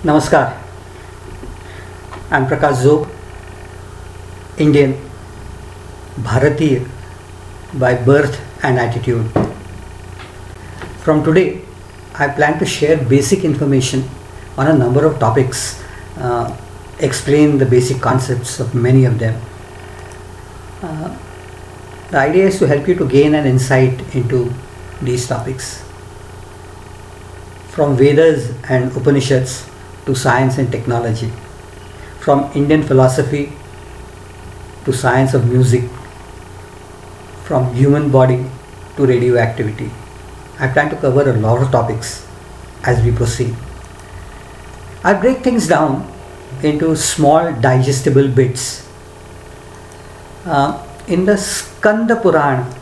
Namaskar. I'm Prakrut, Indian, Bharatiya by birth and attitude. From today, I plan to share basic information on a number of topics, explain the basic concepts of many of them. The idea is to help you to gain an insight into these topics. From Vedas and Upanishads to science and technology, from Indian philosophy to science of music, from human body to radioactivity. I plan to cover a lot of topics as we proceed. I break things down into small digestible bits. In the Skanda Purana,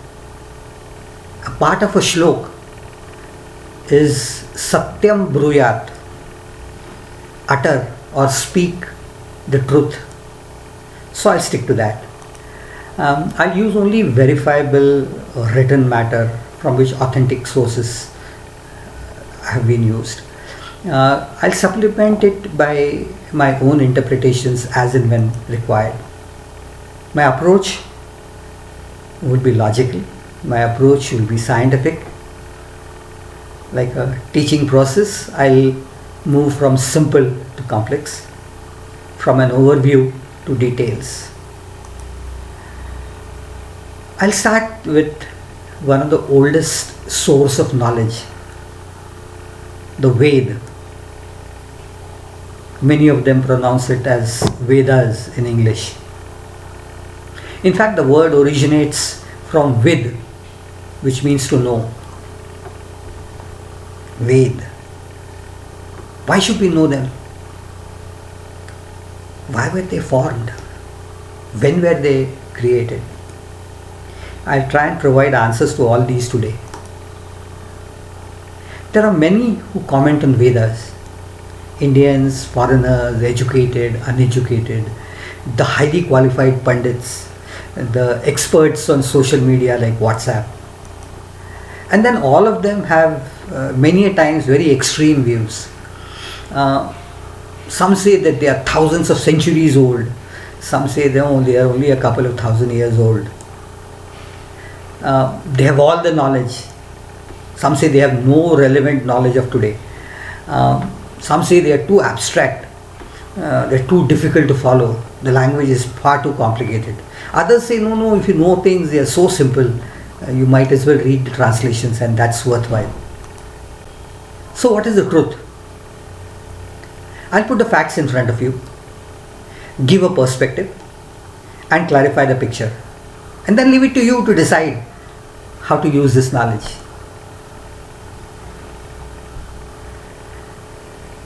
a part of a shlok is Satyam Bruyat, utter or speak the truth. So I'll stick to that. I'll use only verifiable written matter from which authentic sources have been used. I'll supplement it by my own interpretations as and when required. My approach would be logical. My approach will be scientific. Like a teaching process, I'll move from simple to complex, from an overview to details. I'll start with one of the oldest source of knowledge, the Veda. Many of them pronounce it as Vedas in English. In fact, the word originates from Vid, which means to know. Ved. Why should we know them? Why were they formed? When were they created? I'll try and provide answers to all these today. There are many who comment on Vedas. Indians, foreigners, educated, uneducated, the highly qualified pundits, the experts on social media like WhatsApp. And then all of them have many a times very extreme views. Some say that they are thousands of centuries old. Some say they are only a couple of thousand years old. They have all the knowledge. Some say they have no relevant knowledge of today. Some say they are too abstract. They are too difficult to follow. The language is far too complicated. Others say, no, if you know things, they are so simple. You might as well read the translations and that's worthwhile. So what is the truth? I'll put the facts in front of you, give a perspective and clarify the picture, and then leave it to you to decide how to use this knowledge.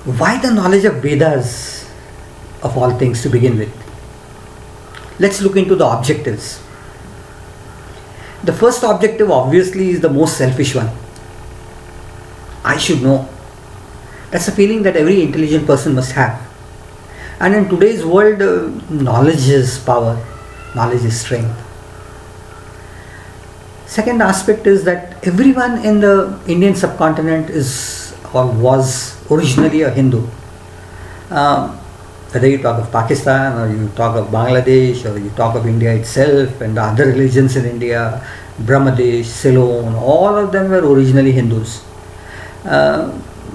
Why the knowledge of Vedas of all things to begin with? Let's look into the objectives. The first objective obviously is the most selfish one. I should know. That's a feeling that every intelligent person must have. And in today's world, knowledge is power, knowledge is strength. Second aspect is that everyone in the Indian subcontinent is or was originally a Hindu. Whether you talk of Pakistan or you talk of Bangladesh or you talk of India itself and the other religions in India, Brahmadev, Ceylon, all of them were originally Hindus.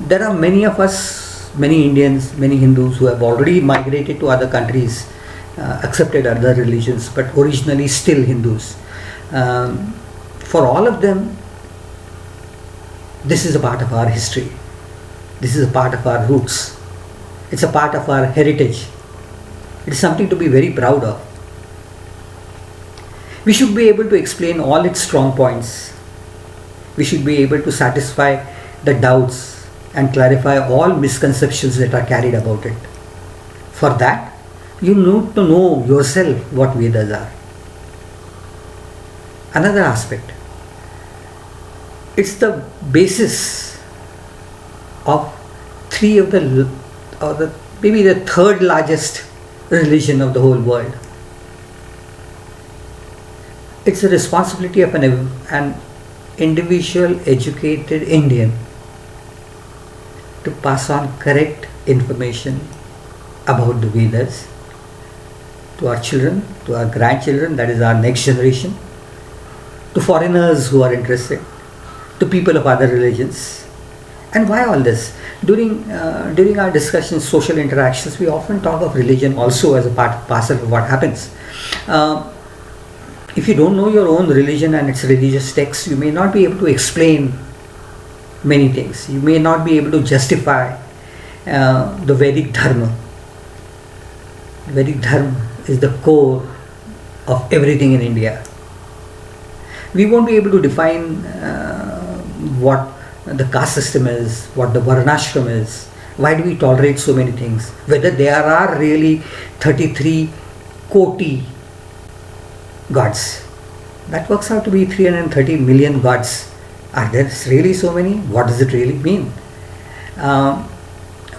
There are many of us, many Indians, many Hindus who have already migrated to other countries, accepted other religions, but originally still Hindus. For all of them, this is a part of our history. This is a part of our roots. It's a part of our heritage. It is something to be very proud of. We should be able to explain all its strong points. We should be able to satisfy the doubts and clarify all misconceptions that are carried about it. For that, you need to know yourself what Vedas are. Another aspect, it's the basis of maybe the third largest religion of the whole world. It's the responsibility of an individual educated Indian to pass on correct information about the Vedas to our children, to our grandchildren, that is our next generation, to foreigners who are interested, to people of other religions. And why all this? During our discussions, social interactions, we often talk of religion also as a parcel of what happens. If you don't know your own religion and its religious texts, you may not be able to explain many things. You may not be able to justify the Vedic Dharma. Vedic Dharma is the core of everything in India. We won't be able to define what the caste system is, what the Varnashram is, why do we tolerate so many things, whether there are really 33 koti gods. That works out to be 330 million gods. Are there really so many? What does it really mean?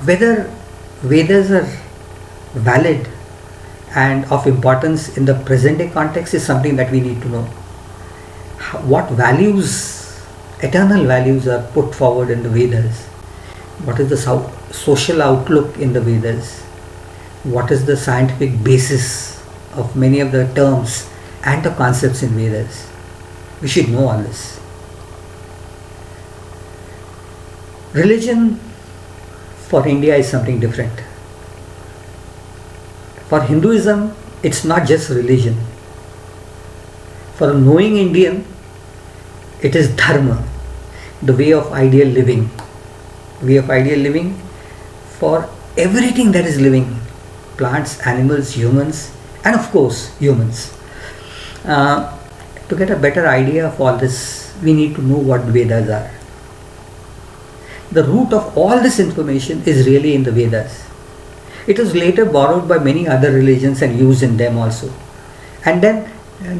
Whether Vedas are valid and of importance in the present day context is something that we need to know. What values, eternal values, are put forward in the Vedas? What is the social outlook in the Vedas? What is the scientific basis of many of the terms and the concepts in Vedas? We should know all this. Religion for India is something different. For Hinduism, it's not just religion. For a knowing Indian, it is dharma, the way of ideal living. Way of ideal living for everything that is living, plants, animals, humans, and of course humans. To get a better idea of all this, we need to know what Vedas are. The root of all this information is really in the Vedas. It was later borrowed by many other religions and used in them also. And then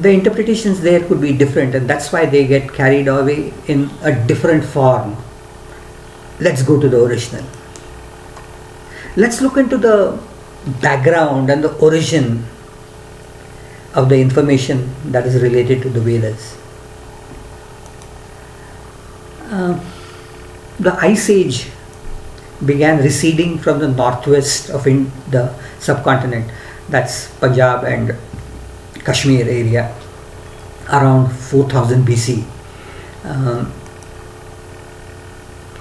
the interpretations there could be different, and that's why they get carried away in a different form. Let's go to the original. Let's look into the background and the origin of the information that is related to the Vedas. The Ice Age began receding from the northwest of the subcontinent, that's Punjab and Kashmir area, around 4000 BC.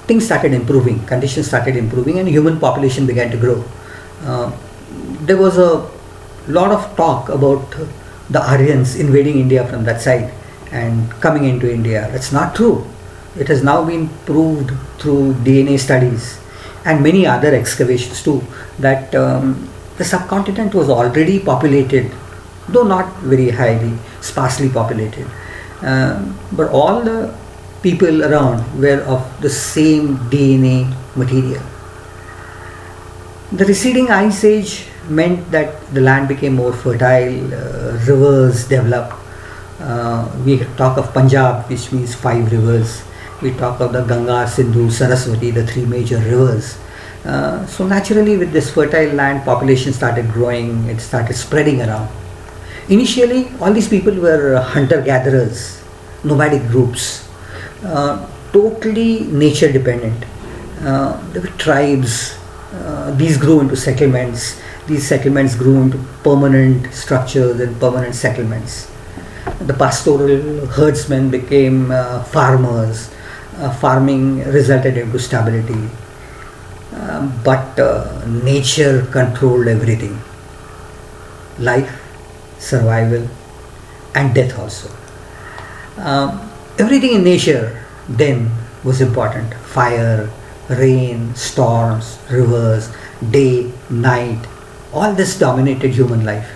Things started improving, conditions started improving, and human population began to grow. There was a lot of talk about the Aryans invading India from that side and coming into India. That's not true. It has now been proved through DNA studies and many other excavations too that the subcontinent was already populated, though not very highly, sparsely populated. But all the people around were of the same DNA material. The receding ice age meant that the land became more fertile, rivers developed. We talk of Punjab, which means 5 rivers. We talk of the Ganga, Sindhu, Saraswati, the 3 major rivers. So naturally, with this fertile land, population started growing, it started spreading around. Initially, all these people were hunter-gatherers, nomadic groups, totally nature dependent. There were tribes, these grew into settlements, these settlements grew into permanent structures and permanent settlements. The pastoral herdsmen became farmers. Farming resulted into stability. But nature controlled everything. Life, survival, and death also. Everything in nature then was important. Fire, rain, storms, rivers, day, night, all this dominated human life.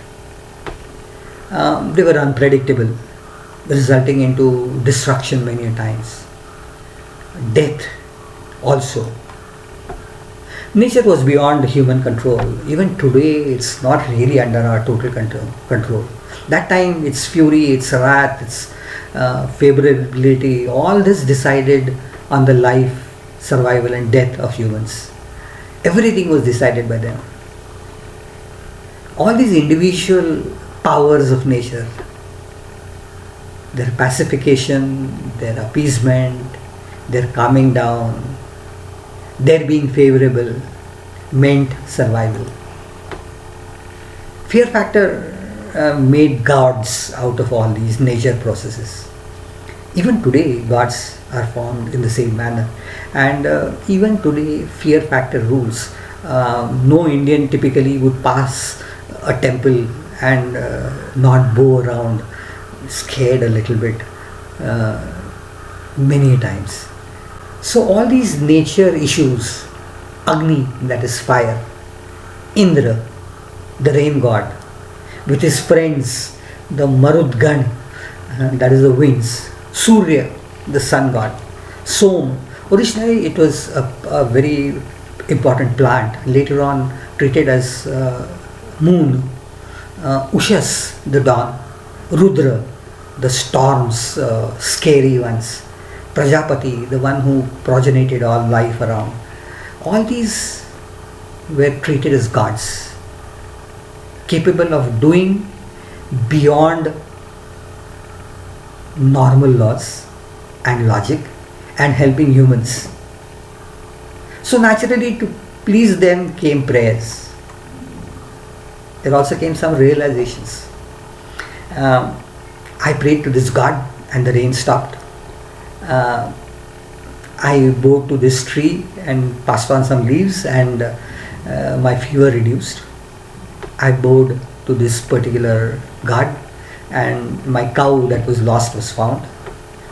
They were unpredictable, resulting into destruction many times. Death also. Nature was beyond human control. Even today, it's not really under our total control. That time, its fury, its wrath, its favorability, all this decided on the life, survival and death of humans. Everything was decided by them. All these individual powers of nature, their pacification, their appeasement, their calming down, their being favorable, meant survival. Fear factor made gods out of all these nature processes. Even today, gods are formed in the same manner, and even today, fear factor rules. No Indian typically would pass a temple and not bow around, scared a little bit, many times. So, all these nature issues, Agni, that is fire, Indra, the rain god, with his friends, the Marudgan, that is the winds, Surya, the sun god, Som. Originally, it was a very important plant, later on treated as moon, Ushas, the dawn, Rudra, the storms, scary ones, Prajapati, the one who progenited all life around. All these were treated as gods, capable of doing beyond normal laws and logic and helping humans. So naturally, to please them came prayers. There also came some realizations. I prayed to this god and the rain stopped. I bowed to this tree and passed on some leaves and my fever reduced. I bowed to this particular god and my cow that was lost was found.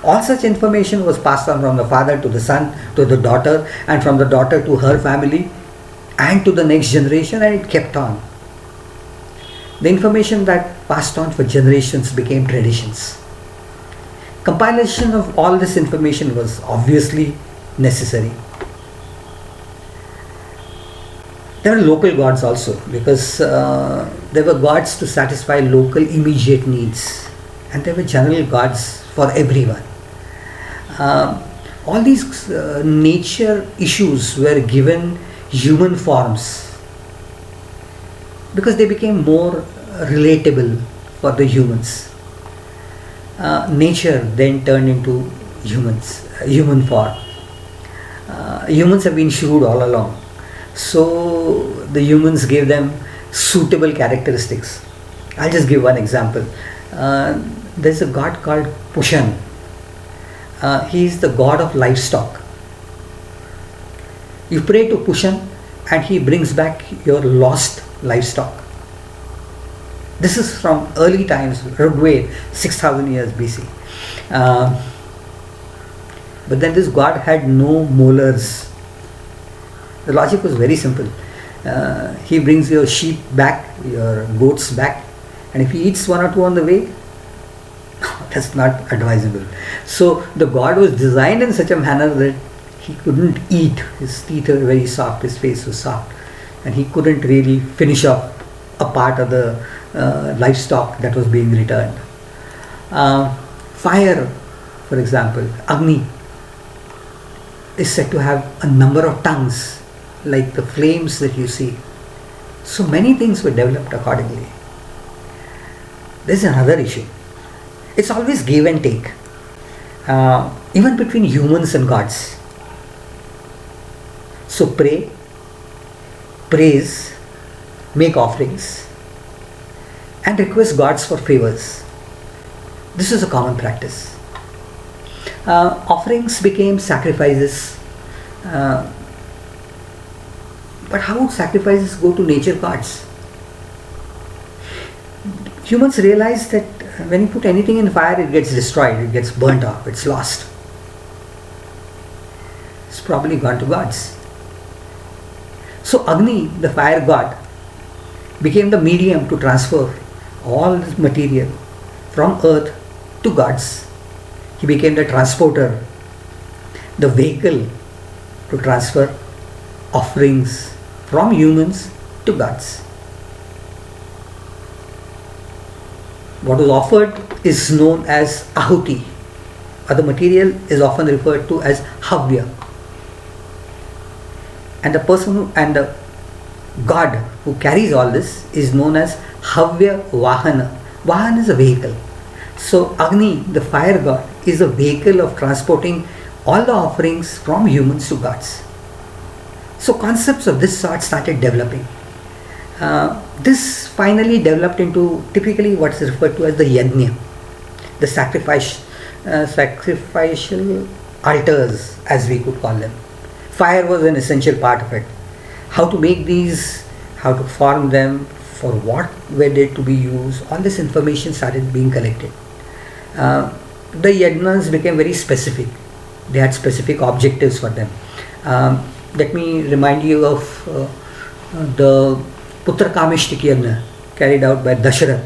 All such information was passed on from the father to the son to the daughter, and from the daughter to her family and to the next generation, and it kept on. The information that passed on for generations became traditions. Compilation of all this information was obviously necessary. There were local gods also, because there were gods to satisfy local immediate needs, and there were general gods for everyone. All these nature issues were given human forms because they became more relatable for the humans. Nature then turned into human form. Humans have been shrewd all along, so the humans gave them suitable characteristics. I'll just give one example. There's a god called Pushan. He is the god of livestock. You pray to Pushan and he brings back your lost livestock. This is from early times, Rigveda, 6000 years BC. But then this god had no molars. The logic was very simple. He brings your sheep back, your goats back, and if he eats one or two on the way, that's not advisable. So the god was designed in such a manner that he couldn't eat. His teeth were very soft, his face was soft, and he couldn't really finish off a part of the livestock that was being returned. Fire, for example, Agni, is said to have a number of tongues, like the flames that you see. So many things were developed accordingly. There's another issue. It's always give and take, even between humans and gods. So pray, praise, make offerings, and request gods for favors. This is a common practice. Offerings became sacrifices. But how would sacrifices go to nature gods? Humans realize that when you put anything in fire, it gets destroyed, it gets burnt off, it's lost. It's probably gone to gods. So Agni, the fire god, became the medium to transfer all this material from earth to gods. He became the transporter, the vehicle to transfer offerings from humans to gods. What was offered is known as ahuti, or the material is often referred to as havya. And the person and the god who carries all this is known as havya vahana. Vahana is a vehicle. So Agni, the fire god, is a vehicle of transporting all the offerings from humans to gods. So concepts of this sort started developing. This finally developed into typically what is referred to as the yajna, the sacrificial altars, as we could call them. Fire was an essential part of it. How to make these, how to form them, for what were they to be used, all this information started being collected. The yajnas became very specific. They had specific objectives for them. Let me remind you of the Putra Kamishtik Yajna carried out by Dasharath,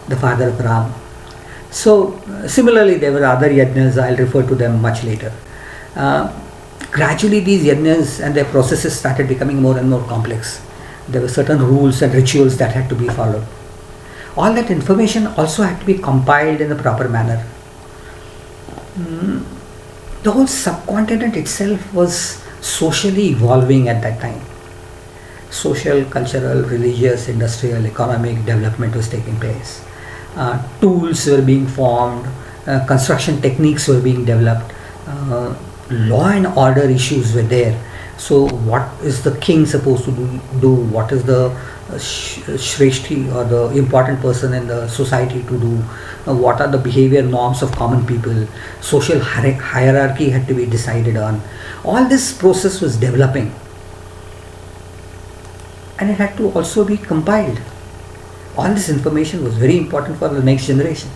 the father of Ram. So similarly there were other yajnas. I'll refer to them much later. Gradually these yajnas and their processes started becoming more and more complex. There were certain rules and rituals that had to be followed. All that information also had to be compiled in a proper manner. The whole subcontinent itself was socially evolving at that time. Social, cultural, religious, industrial, economic development was taking place. Tools were being formed, construction techniques were being developed, law and order issues were there. So what is the king supposed to do? What is the Shreshti or the important person in the society to do? What are the behavior norms of common people? Social hierarchy had to be decided on. All this process was developing, and it had to also be compiled. All this information was very important for the next generation.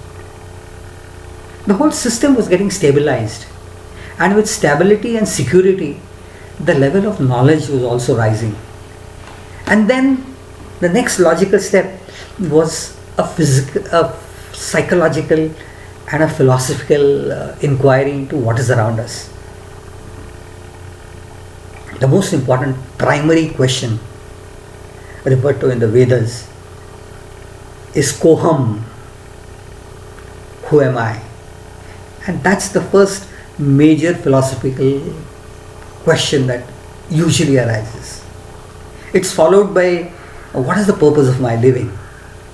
The whole system was getting stabilized, and with stability and security, the level of knowledge was also rising. And then the next logical step was a psychological and a philosophical inquiry into what is around us. The most important primary question referred to in the Vedas is Koham, who am I? And that's the first major philosophical question that usually arises. It's followed by what is the purpose of my living?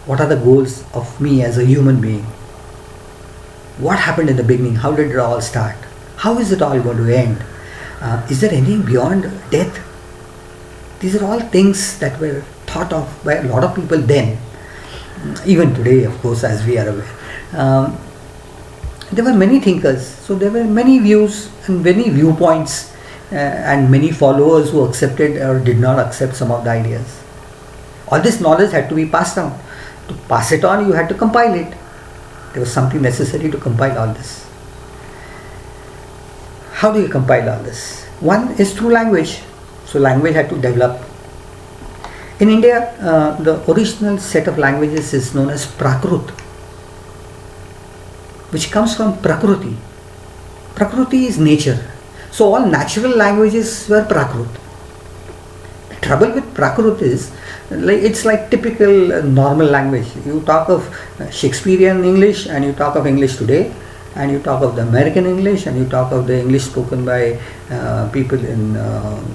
What are the goals of me as a human being? What happened in the beginning? How did it all start? How is it all going to end? Is there anything beyond death? These are all things that were thought of by a lot of people then. Even today, of course, as we are aware. There were many thinkers, so there were many views and many viewpoints and many followers who accepted or did not accept some of the ideas. All this knowledge had to be passed on. To pass it on, you had to compile it. There was something necessary to compile all this. How do you compile all this? One is through language. So language had to develop. In India, the original set of languages is known as Prakrut, which comes from Prakruti. Prakruti is nature. So all natural languages were Prakrut. The trouble with Prakrut is, it's like typical normal language. You talk of Shakespearean English and you talk of English today, and you talk of the American English and you talk of the English spoken by people in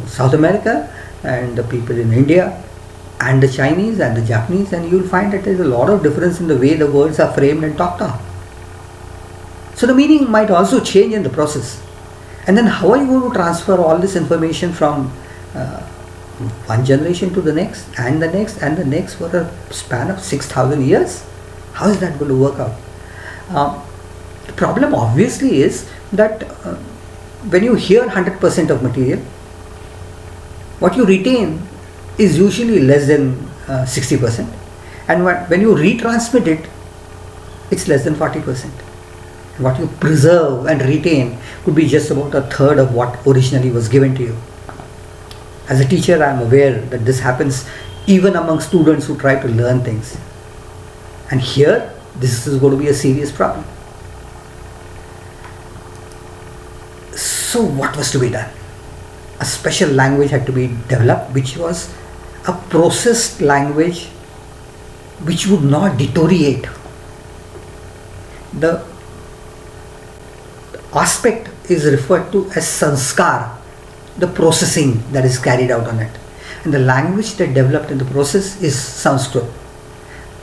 South America and the people in India and the Chinese and the Japanese, and you'll find that there's a lot of difference in the way the words are framed and talked on. So the meaning might also change in the process. And then how are you going to transfer all this information from one generation to the next and the next and the next for a span of 6,000 years? How is that going to work out? The problem obviously is that when you hear 100% of material, what you retain is usually less than 60%, and when you retransmit it, it's less than 40%. What you preserve and retain could be just about a third of what originally was given to you. As a teacher, I am aware that this happens even among students who try to learn things. And here, this is going to be a serious problem. So what was to be done? A special language had to be developed, which was a processed language which would not deteriorate. The aspect is referred to as sanskar, the processing that is carried out on it. And the language that developed in the process is Sanskrit.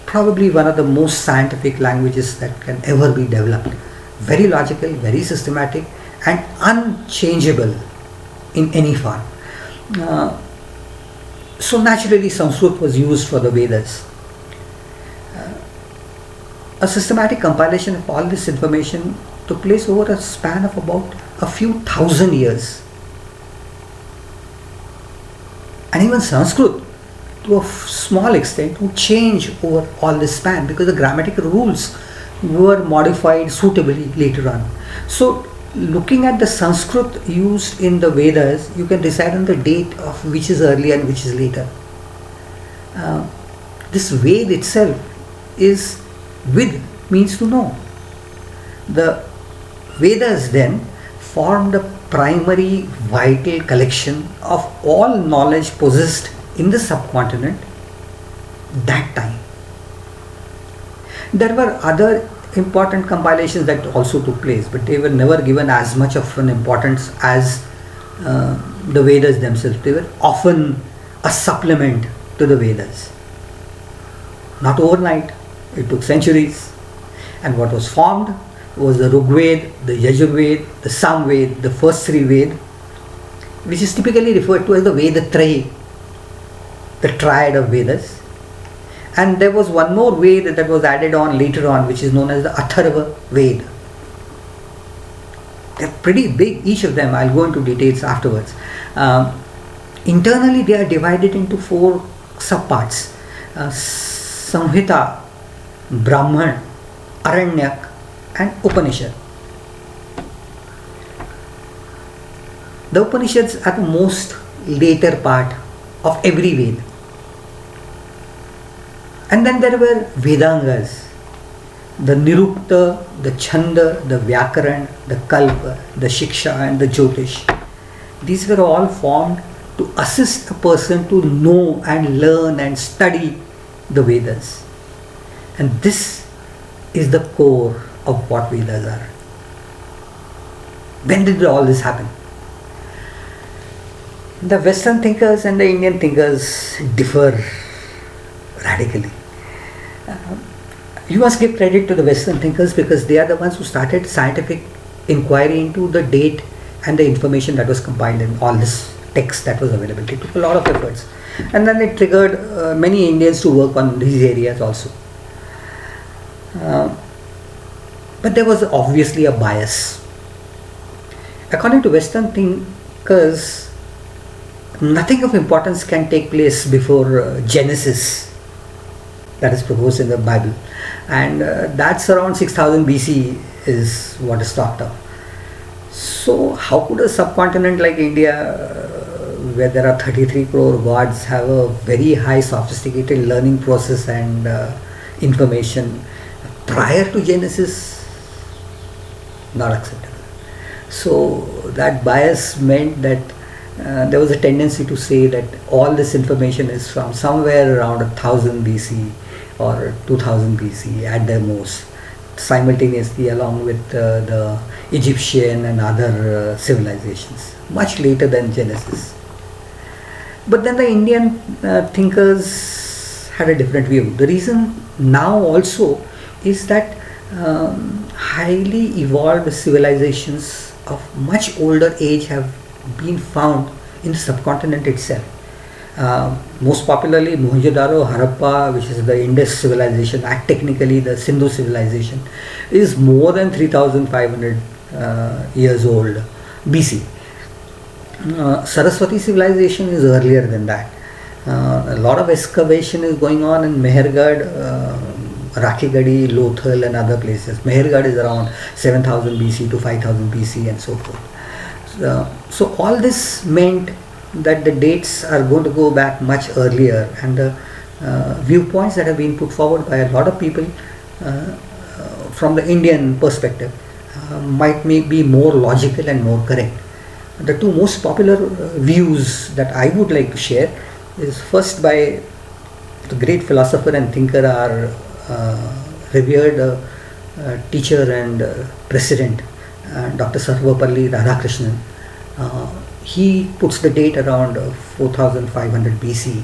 Probably one of the most scientific languages that can ever be developed. Very logical, very systematic, and unchangeable in any form. Uh, so naturally Sanskrit was used for the Vedas. A systematic compilation of all this information took place over a span of about a few thousand years. And even Sanskrit, to a small extent, would change over all this span because the grammatical rules were modified suitably later on. So, looking at the Sanskrit used in the Vedas, you can decide on the date of which is earlier and which is later. This Ved itself is Vid, means to know. The Vedas then formed the primary vital collection of all knowledge possessed in the subcontinent that time. There were other important compilations that also took place, but they were never given as much of an importance as the Vedas themselves. They were often a supplement to the Vedas. Not overnight, it took centuries. And what was formed was the Rigveda, the Yajurveda, the Samveda, the first three Veda, which is typically referred to as the Vedatrayi, the triad of Vedas. And there was one more Veda that was added on later on, which is known as the Atharva Veda. They're pretty big, each of them. I'll go into details afterwards. Internally, they are divided into four subparts: Samhita, Brahman, Aranyak, and Upanishad. The Upanishads are the most later part of every Veda. And then there were Vedangas, the Nirukta, the Chanda, the Vyakaran, the Kalpa, the Shiksha, and the Jyotish. These were all formed to assist a person to know and learn and study the Vedas. And this is the core of what Vedas are. When did all this happen? The Western thinkers and the Indian thinkers differ radically. You must give credit to the Western thinkers because they are the ones who started scientific inquiry into the date and the information that was compiled in all this text that was available. It took a lot of efforts. And then it triggered many Indians to work on these areas also. But there was obviously a bias. According to Western thinkers, nothing of importance can take place before Genesis, that is proposed in the Bible. And that's around 6000 BC is what is talked of. So how could a subcontinent like India, where there are 33 crore gods, have a very high sophisticated learning process and information prior to Genesis? Not acceptable. So that bias meant that there was a tendency to say that all this information is from somewhere around 1000 BC or 2000 BC at the most, simultaneously along with the Egyptian and other civilizations, much later than Genesis. But then the Indian thinkers had a different view. The reason now also is that highly evolved civilizations of much older age have been found in the subcontinent itself. Most popularly Mohenjo-daro, Harappa, which is the Indus civilization, technically the Sindhu civilization, is more than 3500 years old BC. Saraswati civilization is earlier than that. A lot of excavation is going on in Mehergarh, Rakhigadi, Lothal and other places. Mehergarh is around 7000 BC to 5000 BC and so forth. So all this meant that the dates are going to go back much earlier, and the viewpoints that have been put forward by a lot of people from the Indian perspective might be more logical and more correct. The two most popular views that I would like to share is first by the great philosopher and thinker, our revered teacher and president, Dr. Sarvapalli Radhakrishnan. He puts the date around 4500 BC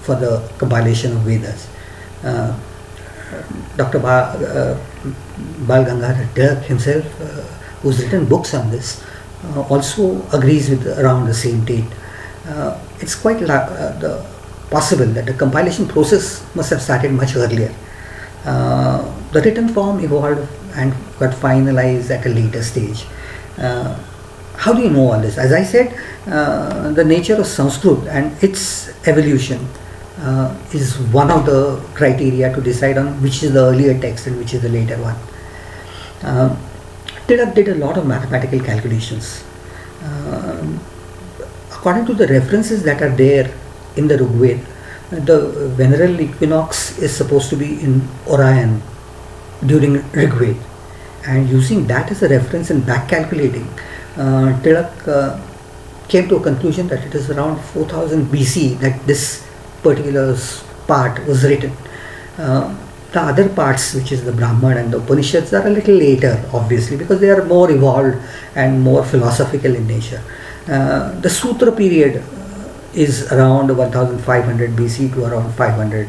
for the compilation of Vedas. Dr. Bal Gangadhar Tilak himself, who's written books on this, also agrees with around the same date. It's quite possible that the compilation process must have started much earlier. The written form evolved and got finalized at a later stage. How do you know all this? As I said, the nature of Sanskrit and its evolution is one of the criteria to decide on which is the earlier text and which is the later one. Tilak did a lot of mathematical calculations. According to the references that are there in the Rigveda, the vernal equinox is supposed to be in Orion during Rigveda, and using that as a reference and back calculating, Tilak came to a conclusion that it is around 4000 BC that this particular part was written. The other parts, which is the Brahman and the Upanishads, are a little later, obviously, because they are more evolved and more philosophical in nature. The Sutra period is around 1500 BC to around 500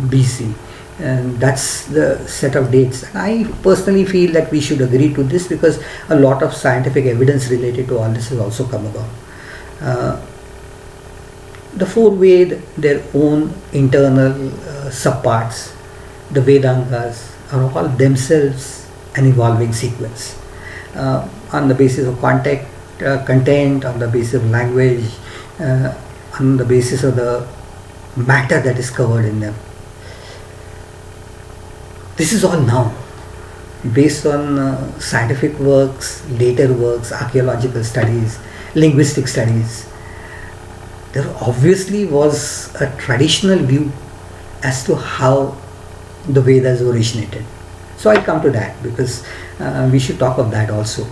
BC, and that's the set of dates. I personally feel that we should agree to this because a lot of scientific evidence related to all this has also come about. The four Ved, their own internal subparts, the Vedangas, are all themselves an evolving sequence on the basis of content, on the basis of language, on the basis of the matter that is covered in them. This is all now based on scientific works, later works, archaeological studies, linguistic studies. There obviously was a traditional view as to how the Vedas originated. So I'll come to that because we should talk of that also.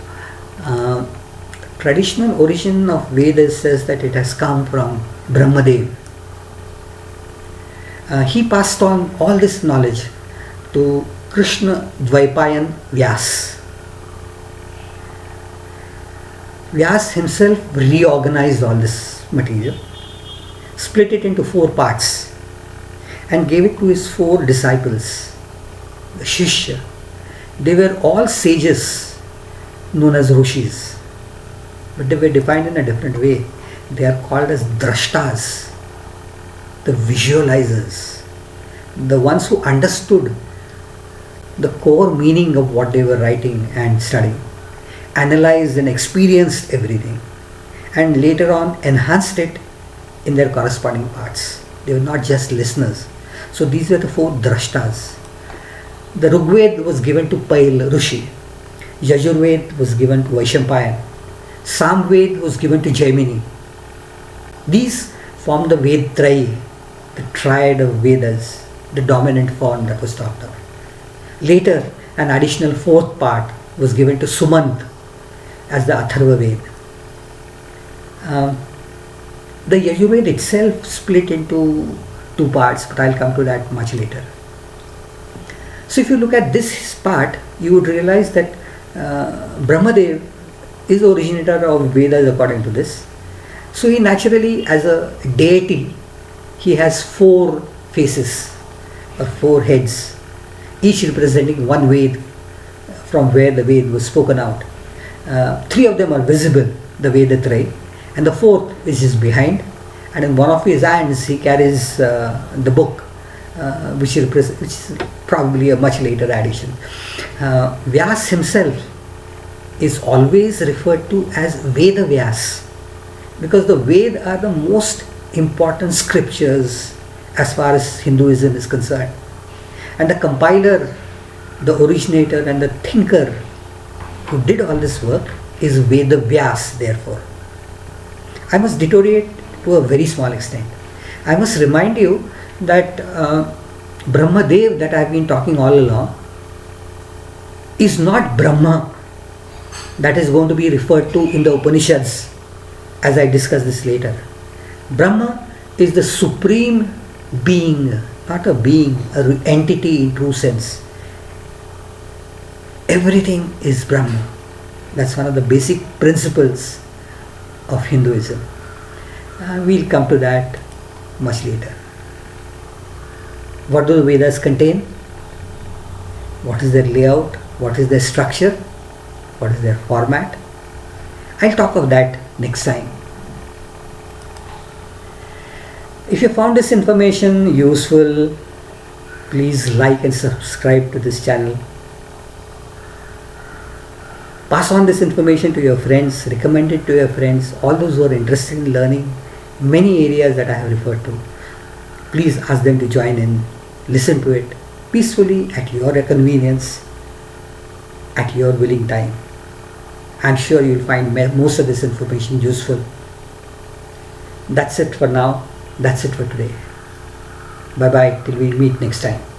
Traditional origin of Vedas says that it has come from Brahmadev. He passed on all this knowledge to Krishna Dvaipayan Vyas. Vyas himself reorganized all this material, split it into four parts, and gave it to his four disciples, the Shishya. They were all sages known as Rishis, but they were defined in a different way. They are called as Drashtas, the visualizers, the ones who understood the core meaning of what they were writing and studying, analyzed and experienced everything, and later on enhanced it in their corresponding parts. They were not just listeners. So these were the four Drashtas. The Rigveda was given to Pail Rishi, Yajurveda was given to Vaishampayan, Samveda was given to Jaimini. These form the Vedtrayi, the triad of Vedas, the dominant form that was talked of. Later, an additional fourth part was given to Sumant as the Atharva Veda. The Yajurveda itself split into two parts, but I'll come to that much later. So if you look at this part, you would realize that Brahmadev is originator of Vedas according to this. So he naturally, as a deity, he has four faces or four heads, each representing one Ved from where the Ved was spoken out. Three of them are visible, the Vedatrayi, and the fourth is just behind, and in one of his hands he carries the book, which is probably a much later addition. Vyas himself is always referred to as Veda Vyasa because the Veda are the most important scriptures as far as Hinduism is concerned. And the compiler, the originator and the thinker who did all this work is Veda Vyasa therefore. I must deteriorate to a very small extent. I must remind you that Brahmadev that I have been talking all along is not Brahma that is going to be referred to in the Upanishads as I discuss this later. Brahma is the supreme being, not a being, an entity in true sense. Everything is Brahma. That's one of the basic principles of Hinduism. We'll come to that much later. What do the Vedas contain? What is their layout? What is their structure? What is their format? I'll talk of that next time. If you found this information useful, please like and subscribe to this channel. Pass on this information to your friends, recommend it to your friends, all those who are interested in learning many areas that I have referred to. Please ask them to join in, listen to it peacefully at your convenience, at your willing time. I'm sure you'll find most of this information useful. That's it for now. That's it for today. Bye bye till we meet next time.